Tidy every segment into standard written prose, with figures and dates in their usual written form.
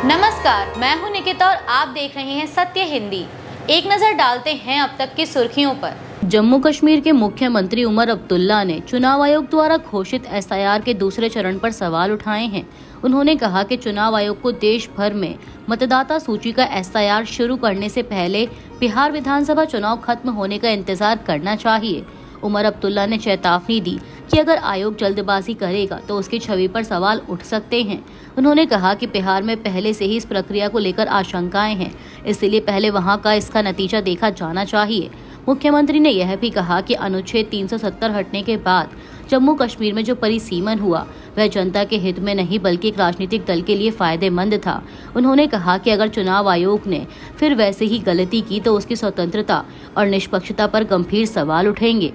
नमस्कार, मैं हूं निकिता और आप देख रहे हैं सत्य हिंदी। एक नजर डालते हैं अब तक की सुर्खियों पर। जम्मू कश्मीर के मुख्यमंत्री उमर अब्दुल्ला ने चुनाव आयोग द्वारा घोषित एसआईआर के दूसरे चरण पर सवाल उठाए हैं। उन्होंने कहा कि चुनाव आयोग को देश भर में मतदाता सूची का एसआईआर शुरू करने से पहले बिहार विधानसभा चुनाव खत्म होने का इंतजार करना चाहिए। उमर अब्दुल्ला ने चेतावनी दी कि अगर आयोग जल्दबाजी करेगा तो उसकी छवि पर सवाल उठ सकते हैं। उन्होंने कहा कि बिहार में पहले से ही इस प्रक्रिया को लेकर आशंकाएं हैं, इसलिए पहले वहां का इसका नतीजा देखा जाना चाहिए। मुख्यमंत्री ने यह भी कहा कि अनुच्छेद 370 हटने के बाद जम्मू कश्मीर में जो परिसीमन हुआ वह जनता के हित में नहीं बल्कि एक राजनीतिक दल के लिए फायदेमंद था। उन्होंने कहा कि अगर चुनाव आयोग ने फिर वैसे ही गलती की तो उसकी स्वतंत्रता और निष्पक्षता पर गंभीर सवाल उठेंगे।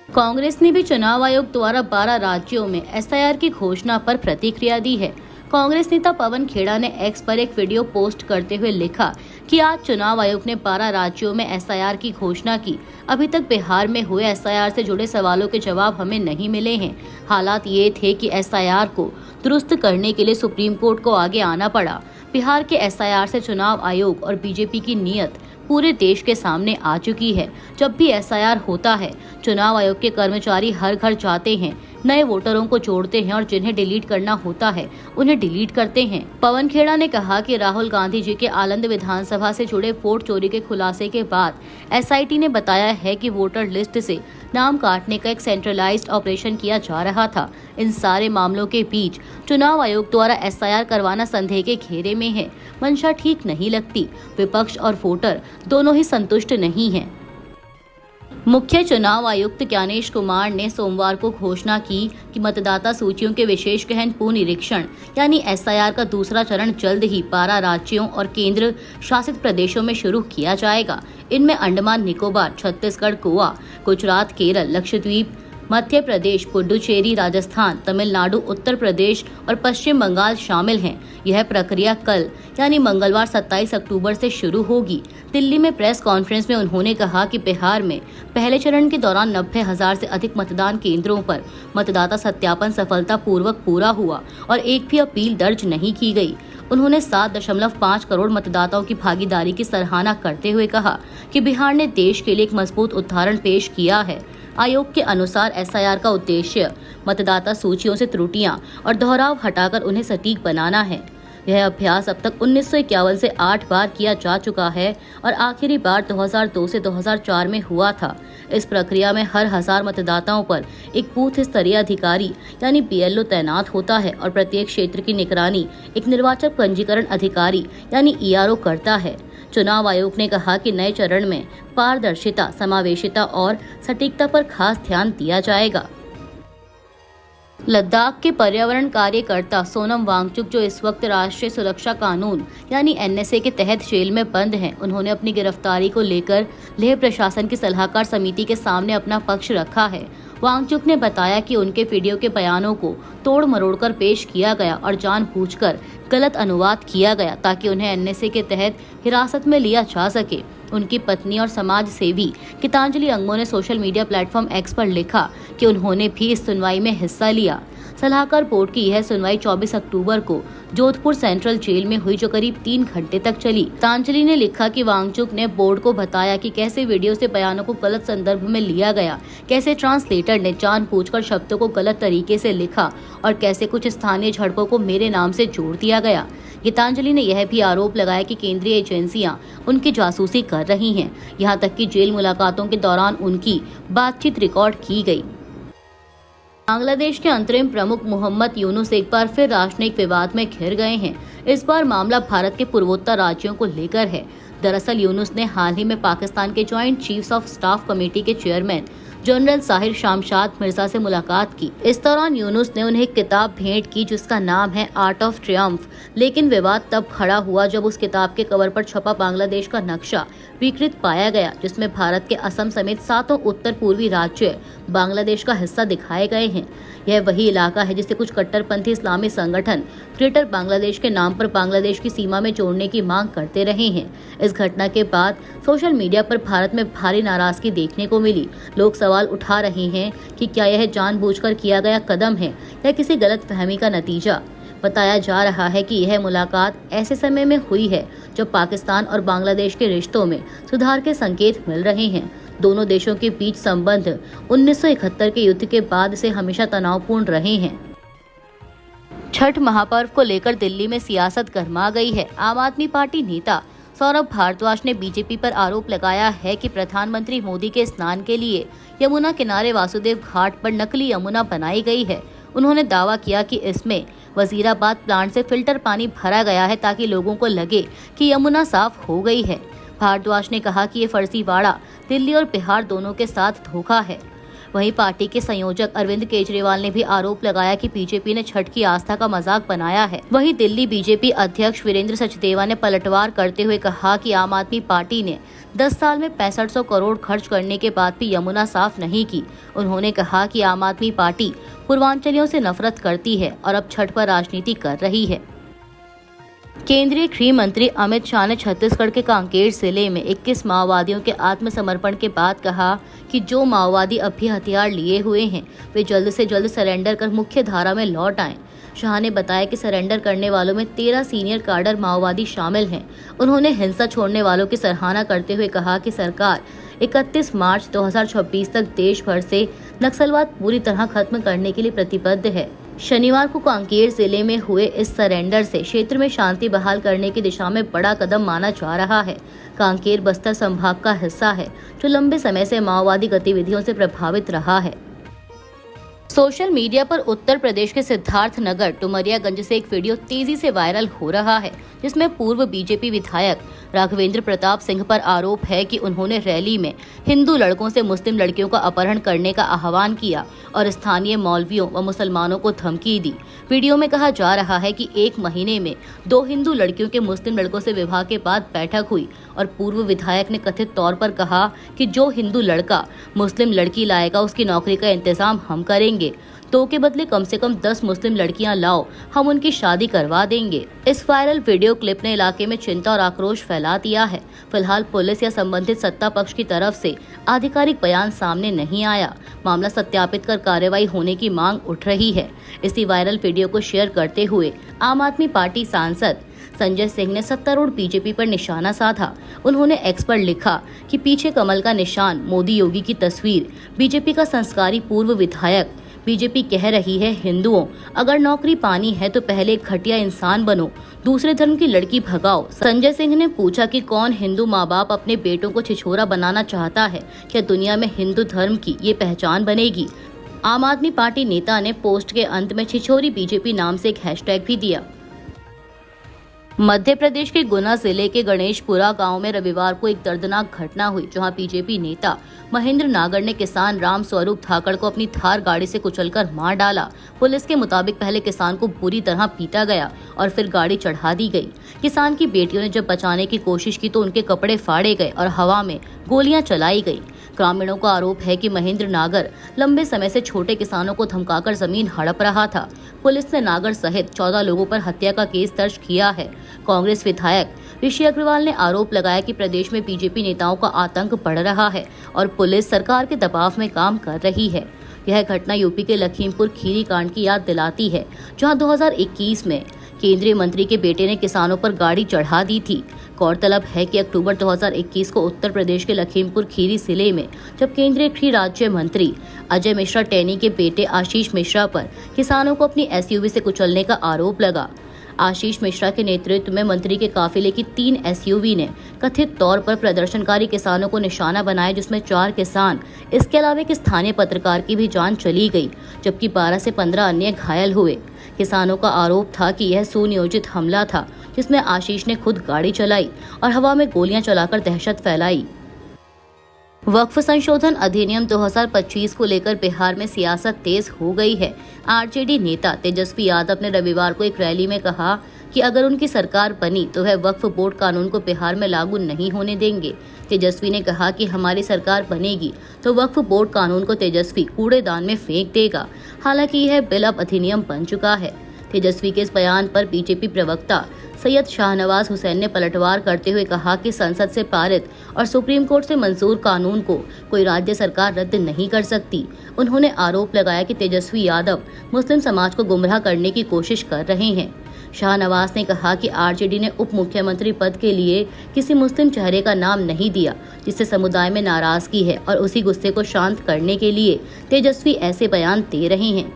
कांग्रेस ने भी चुनाव आयोग द्वारा 12 राज्यों में एसआईआर की घोषणा पर प्रतिक्रिया दी है। कांग्रेस नेता पवन खेड़ा ने एक्स पर एक वीडियो पोस्ट करते हुए लिखा कि आज चुनाव आयोग ने 12 राज्यों में एसआईआर की घोषणा की। अभी तक बिहार में हुए एसआईआर से जुड़े सवालों के जवाब हमें नहीं मिले हैं। हालात ये थे कि एसआईआर को दुरुस्त करने के लिए सुप्रीम कोर्ट को आगे आना पड़ा। बिहार के एसआईआर से चुनाव आयोग और बीजेपी की नीयत पूरे देश के सामने आ चुकी है। जब भी एसआईआर होता है, चुनाव आयोग के कर्मचारी हर घर जाते हैं, नए वोटरों को जोड़ते हैं और जिन्हें डिलीट करना होता है उन्हें डिलीट करते हैं। पवन खेड़ा ने कहा कि राहुल गांधी जी के आलंद विधानसभा से जुड़े वोट चोरी के खुलासे के बाद एसआईटी ने बताया है कि वोटर लिस्ट से नाम काटने का एक सेंट्रलाइज्ड ऑपरेशन किया जा रहा था। इन सारे मामलों के बीच चुनाव आयोग द्वारा एसआईआर करवाना संदेह के घेरे में है। मंशा ठीक नहीं लगती। विपक्ष और वोटर दोनों ही संतुष्ट नहीं हैं। मुख्य चुनाव आयुक्त ज्ञानेश कुमार ने सोमवार को घोषणा की कि मतदाता सूचियों के विशेष गहन पुनरीक्षण यानी एसआईआर का दूसरा चरण जल्द ही 12 राज्यों और केंद्र शासित प्रदेशों में शुरू किया जाएगा। इनमें अंडमान निकोबार, छत्तीसगढ़, गोवा, गुजरात, केरल, लक्षद्वीप, मध्य प्रदेश, पुडुचेरी, राजस्थान, तमिलनाडु, उत्तर प्रदेश और पश्चिम बंगाल शामिल हैं। यह प्रक्रिया कल यानी मंगलवार 27 अक्टूबर से शुरू होगी। दिल्ली में प्रेस कॉन्फ्रेंस में उन्होंने कहा कि बिहार में पहले चरण के दौरान 90,000 से अधिक मतदान केंद्रों पर मतदाता सत्यापन सफलतापूर्वक पूरा हुआ और एक भी अपील दर्ज नहीं की गई। उन्होंने 7.5 करोड़ मतदाताओं की भागीदारी की सराहना करते हुए कहा कि बिहार ने देश के लिए एक मजबूत उदाहरण पेश किया है। आयोग के अनुसार एसआईआर का उद्देश्य मतदाता सूचियों से त्रुटियां और दोहराव हटाकर उन्हें सटीक बनाना है। यह अभ्यास अब तक 1951 से 8 बार किया जा चुका है और आखिरी बार 2002 से 2004 में हुआ था। इस प्रक्रिया में हर 1000 मतदाताओं पर एक बूथ स्तरीय अधिकारी यानी बीएलओ तैनात होता है और प्रत्येक क्षेत्र की निगरानी एक निर्वाचन पंजीकरण अधिकारी यानी ईआरओ करता है। चुनाव आयोग ने कहा कि नए चरण में पारदर्शिता, समावेशिता और सटीकता पर खास ध्यान दिया जाएगा। लद्दाख के पर्यावरण कार्यकर्ता सोनम वांगचुक, जो इस वक्त राष्ट्रीय सुरक्षा कानून यानी एनएसए के तहत जेल में बंद हैं, उन्होंने अपनी गिरफ्तारी को लेकर लेह प्रशासन की सलाहकार समिति के सामने अपना पक्ष रखा है। वांगचुक ने बताया कि उनके वीडियो के बयानों को तोड़ मरोड़ कर पेश किया गया और जानबूझकर गलत अनुवाद किया गया ताकि उन्हें एनएसए के तहत हिरासत में लिया जा सके। उनकी पत्नी और समाज सेवी गीतांजलि अंगमो ने सोशल मीडिया प्लेटफॉर्म एक्स पर लिखा कि उन्होंने भी इस सुनवाई में हिस्सा लिया। सलाहकार बोर्ड की यह सुनवाई 24 अक्टूबर को जोधपुर सेंट्रल जेल में हुई, जो करीब 3 घंटे तक चली। गीतांजलि ने लिखा कि वांगचुक ने बोर्ड को बताया कि कैसे वीडियो से बयानों को गलत संदर्भ में लिया गया, कैसे ट्रांसलेटर ने जानबूझकर शब्दों को गलत तरीके से लिखा और कैसे कुछ स्थानीय झड़पों को मेरे नाम से जोड़ दिया गया। गीतांजलि ने यह भी आरोप लगाया कि केंद्रीय एजेंसियां उनकी जासूसी कर रही हैं, यहाँ तक कि जेल मुलाकातों के दौरान उनकी बातचीत रिकॉर्ड की गई। बांग्लादेश के अंतरिम प्रमुख मोहम्मद यूनुस एक बार फिर राजनयिक विवाद में घिर गए हैं। इस बार मामला भारत के पूर्वोत्तर राज्यों को लेकर है। दरअसल यूनुस ने हाल ही में पाकिस्तान के joint chiefs of staff committee के चेयरमैन जनरल साहिर शामशाद मिर्जा से मुलाकात की। इस दौरान यूनुस ने उन्हें एक किताब भेंट की जिसका नाम है आर्ट ऑफ ट्रियम्फ। लेकिन विवाद तब खड़ा हुआ जब उस किताब के कवर पर छपा बांग्लादेश का नक्शा विकृत पाया गया, जिसमें भारत के असम समेत 7 उत्तर पूर्वी राज्य बांग्लादेश का हिस्सा दिखाए गए हैं। यह वही इलाका है जिसे कुछ कट्टरपंथी इस्लामी संगठन ग्रेटर बांग्लादेश के नाम पर बांग्लादेश की सीमा में जोड़ने की मांग करते रहे हैं। इस घटना के बाद सोशल मीडिया पर भारत में भारी नाराजगी देखने को मिली। लोग सवाल उठा रहे हैं कि क्या यह जानबूझकर किया गया कदम है या किसी गलतफहमी का नतीजा। बताया जा रहा है कि यह मुलाकात ऐसे समय में हुई है जब पाकिस्तान और बांग्लादेश के रिश्तों में सुधार के संकेत मिल रहे हैं। दोनों देशों के बीच संबंध 1971 के युद्ध के बाद से हमेशा तनावपूर्ण रहे हैं। छठ महापर्व को लेकर दिल्ली में सियासत गरमा गई है। आम आदमी पार्टी नेता सौरभ भारद्वाज ने बीजेपी पर आरोप लगाया है कि प्रधानमंत्री मोदी के स्नान के लिए यमुना किनारे वासुदेव घाट पर नकली यमुना बनाई गई है। उन्होंने दावा किया कि इसमें वजीराबाद प्लांट से फिल्टर पानी भरा गया है ताकि लोगों को लगे कि यमुना साफ हो गई है। भारद्वाज ने कहा कि ये फर्जीवाड़ा दिल्ली और बिहार दोनों के साथ धोखा है। वहीं पार्टी के संयोजक अरविंद केजरीवाल ने भी आरोप लगाया कि बीजेपी ने छठ की आस्था का मजाक बनाया है। वहीं दिल्ली बीजेपी अध्यक्ष वीरेंद्र सचदेवा ने पलटवार करते हुए कहा कि आम आदमी पार्टी ने 10 साल में 6500 करोड़ खर्च करने के बाद भी यमुना साफ नहीं की। उन्होंने कहा कि आम आदमी पार्टी पूर्वांचलियों से नफरत करती है और अब छठ पर राजनीति कर रही है। केंद्रीय गृह मंत्री अमित शाह ने छत्तीसगढ़ के कांकेर जिले में 21 माओवादियों के आत्मसमर्पण के बाद कहा कि जो माओवादी अब भी हथियार लिए हुए हैं वे जल्द से जल्द सरेंडर कर मुख्य धारा में लौट आएं। शाह ने बताया कि सरेंडर करने वालों में 13 सीनियर काडर माओवादी शामिल हैं। उन्होंने हिंसा छोड़ने वालों की सराहना करते हुए कहा कि सरकार 31 मार्च 2026 तक देश भर से नक्सलवाद पूरी तरह खत्म करने के लिए प्रतिबद्ध है। शनिवार को कांकेर जिले में हुए इस सरेंडर से क्षेत्र में शांति बहाल करने की दिशा में बड़ा कदम माना जा रहा है। कांकेर बस्तर संभाग का हिस्सा है जो लंबे समय से माओवादी गतिविधियों से प्रभावित रहा है। सोशल मीडिया पर उत्तर प्रदेश के सिद्धार्थनगर डुमरियागंज से एक वीडियो तेजी से वायरल हो रहा है जिसमें पूर्व बीजेपी विधायक राघवेंद्र प्रताप सिंह पर आरोप है कि उन्होंने रैली में हिंदू लड़कों से मुस्लिम लड़कियों का अपहरण करने का आह्वान किया और स्थानीय मौलवियों व मुसलमानों को धमकी दी। वीडियो में कहा जा रहा है कि 1 महीने में 2 हिंदू लड़कियों के मुस्लिम लड़कों से विवाह के बाद बैठक हुई और पूर्व विधायक ने कथित तौर पर कहा कि जो हिंदू लड़का मुस्लिम लड़की लाएगा उसकी नौकरी का इंतजाम हम करेंगे, तो के बदले कम से कम 10 मुस्लिम लड़कियां लाओ, हम उनकी शादी करवा देंगे। इस वायरल वीडियो क्लिप ने इलाके में चिंता और आक्रोश फैला दिया है। फिलहाल पुलिस या संबंधित सत्ता पक्ष की तरफ से आधिकारिक बयान सामने नहीं आया। मामला सत्यापित कर कार्रवाई होने की मांग उठ रही है। इसी वायरल वीडियो को शेयर करते हुए आम आदमी पार्टी सांसद संजय सिंह ने सत्तारूढ़ बीजेपी पर निशाना साधा। उन्होंने एक्स पर लिखा कि पीछे कमल का निशान, मोदी योगी की तस्वीर, बीजेपी का संस्कारी पूर्व विधायक। बीजेपी कह रही है हिंदुओं अगर नौकरी पानी है तो पहले एक घटिया इंसान बनो, दूसरे धर्म की लड़की भगाओ। संजय सिंह ने पूछा कि कौन हिंदू माँ बाप अपने बेटों को छिछोरा बनाना चाहता है? क्या दुनिया में हिंदू धर्म की ये पहचान बनेगी? आम आदमी पार्टी नेता ने पोस्ट के अंत में छिछोरी बीजेपी नाम से एक हैशटैग भी दिया। मध्य प्रदेश के गुना जिले के गणेशपुरा गांव में रविवार को एक दर्दनाक घटना हुई जहां बीजेपी नेता महेंद्र नागर ने किसान राम स्वरूप धाकड़ को अपनी थार गाड़ी से कुचलकर मार डाला। पुलिस के मुताबिक पहले किसान को बुरी तरह पीटा गया और फिर गाड़ी चढ़ा दी गई। किसान की बेटियों ने जब बचाने की कोशिश की तो उनके कपड़े फाड़े गए और हवा में गोलियां चलाई गई। ग्रामीणों का आरोप है कि महेंद्र नागर लंबे समय से छोटे किसानों को धमकाकर जमीन हड़प रहा था। पुलिस ने नागर सहित 14 लोगों पर हत्या का केस दर्ज किया है। कांग्रेस विधायक ऋषि अग्रवाल ने आरोप लगाया कि प्रदेश में बीजेपी नेताओं का आतंक बढ़ रहा है और पुलिस सरकार के दबाव में काम कर रही है। यह घटना यूपी के लखीमपुर खीरी कांड की याद दिलाती है, जहां 2021 में केंद्रीय मंत्री के बेटे ने किसानों पर गाड़ी चढ़ा दी थी। गौरतलब है कि अक्टूबर 2021 को उत्तर प्रदेश के लखीमपुर खीरी जिले में जब केंद्रीय गृह राज्य मंत्री अजय मिश्रा टेनी के बेटे आशीष मिश्रा पर किसानों को अपनी एसयूवी से कुचलने का आरोप लगा। आशीष मिश्रा के नेतृत्व में मंत्री के काफिले की 3 एसयूवी ने कथित तौर पर प्रदर्शनकारी किसानों को निशाना बनाया, जिसमें 4 किसान, इसके अलावा एक स्थानीय पत्रकार की भी जान चली गई, जबकि 12 से 15 अन्य घायल हुए। किसानों का आरोप था कि यह सुनियोजित हमला था जिसमें आशीष ने खुद गाड़ी चलाई और हवा में गोलियां चलाकर दहशत फैलाई। वक्फ संशोधन अधिनियम 2025 को लेकर बिहार में सियासत तेज हो गई है। आरजेडी नेता तेजस्वी यादव ने रविवार को एक रैली में कहा कि अगर उनकी सरकार बनी तो वह वक्फ बोर्ड कानून को बिहार में लागू नहीं होने देंगे। तेजस्वी ने कहा कि हमारी सरकार बनेगी तो वक्फ बोर्ड कानून को तेजस्वी कूड़ेदान में फेंक देगा। हालांकि यह बिल अब अधिनियम बन चुका है। तेजस्वी के इस बयान पर बीजेपी प्रवक्ता सैयद शाहनवाज हुसैन ने पलटवार करते हुए कहा कि संसद से पारित और सुप्रीम कोर्ट से मंजूर कानून को कोई राज्य सरकार रद्द नहीं कर सकती। उन्होंने आरोप लगाया कि तेजस्वी यादव मुस्लिम समाज को गुमराह करने की कोशिश कर रहे हैं। शाहनवाज ने कहा कि आरजेडी ने उप मुख्यमंत्री पद के लिए किसी मुस्लिम चेहरे का नाम नहीं दिया, जिससे समुदाय में नाराजगी है और उसी गुस्से को शांत करने के लिए तेजस्वी ऐसे बयान दे रहे हैं।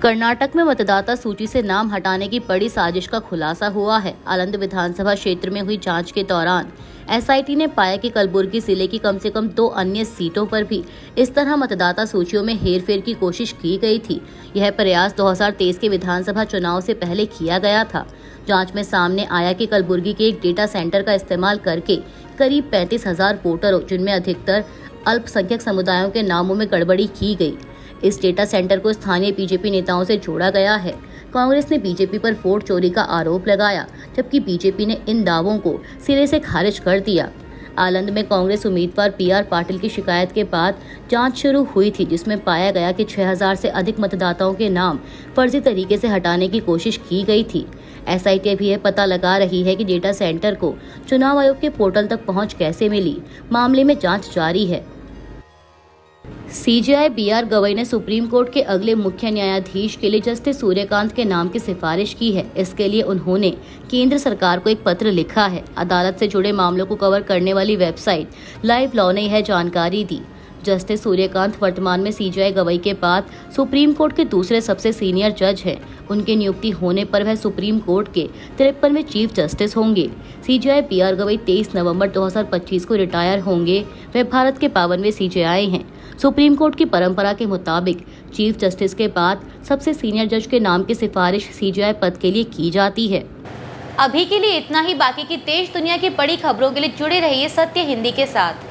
कर्नाटक में मतदाता सूची से नाम हटाने की बड़ी साजिश का खुलासा हुआ है। आलंद विधानसभा क्षेत्र में हुई जांच के दौरान एसआईटी ने पाया कि कलबुर्गी जिले की कम से कम 2 अन्य सीटों पर भी इस तरह मतदाता सूचियों में हेरफेर की कोशिश की गई थी। यह प्रयास 2023 के विधानसभा चुनाव से पहले किया गया था। जांच में सामने आया कि कलबुर्गी के एक डेटा सेंटर का इस्तेमाल करके करीब 35,000 वोटरों, जिनमें अधिकतर अल्पसंख्यक समुदायों के नामों में गड़बड़ी की गई। इस डेटा सेंटर को स्थानीय बीजेपी नेताओं से जोड़ा गया है। कांग्रेस ने बीजेपी पर वोट चोरी का आरोप लगाया, जबकि बीजेपी ने इन दावों को सिरे से खारिज कर दिया। आलंद में कांग्रेस उम्मीदवार पीआर पाटिल की शिकायत के बाद जांच शुरू हुई थी, जिसमें पाया गया कि 6000 से अधिक मतदाताओं के नाम फर्जी तरीके से हटाने की कोशिश की गई थी। एसआईटी भी यह पता लगा रही है कि डेटा सेंटर को चुनाव आयोग के पोर्टल तक पहुंच कैसे मिली। मामले में जांच जारी है। सीजेआई बीआर गवई ने सुप्रीम कोर्ट के अगले मुख्य न्यायाधीश के लिए जस्टिस सूर्यकांत के नाम की सिफारिश की है। इसके लिए उन्होंने केंद्र सरकार को एक पत्र लिखा है। अदालत से जुड़े मामलों को कवर करने वाली वेबसाइट लाइव लॉ ने यह जानकारी दी। जस्टिस सूर्यकांत वर्तमान में सीजेआई गवई के बाद सुप्रीम कोर्ट के दूसरे सबसे सीनियर जज हैं। उनकी नियुक्ति होने पर वह सुप्रीम कोर्ट के 53वें चीफ जस्टिस होंगे। सीजेआई बीआर गवई 23 नवंबर 2025 को रिटायर होंगे। वे भारत के 52वें सीजेआई हैं। सुप्रीम कोर्ट की परंपरा के मुताबिक चीफ जस्टिस के बाद सबसे सीनियर जज के नाम की सिफारिश सीजेआई पद के लिए की जाती है। अभी के लिए इतना ही। बाकी की देश दुनिया की बड़ी खबरों के लिए जुड़े रहिए सत्य हिंदी के साथ।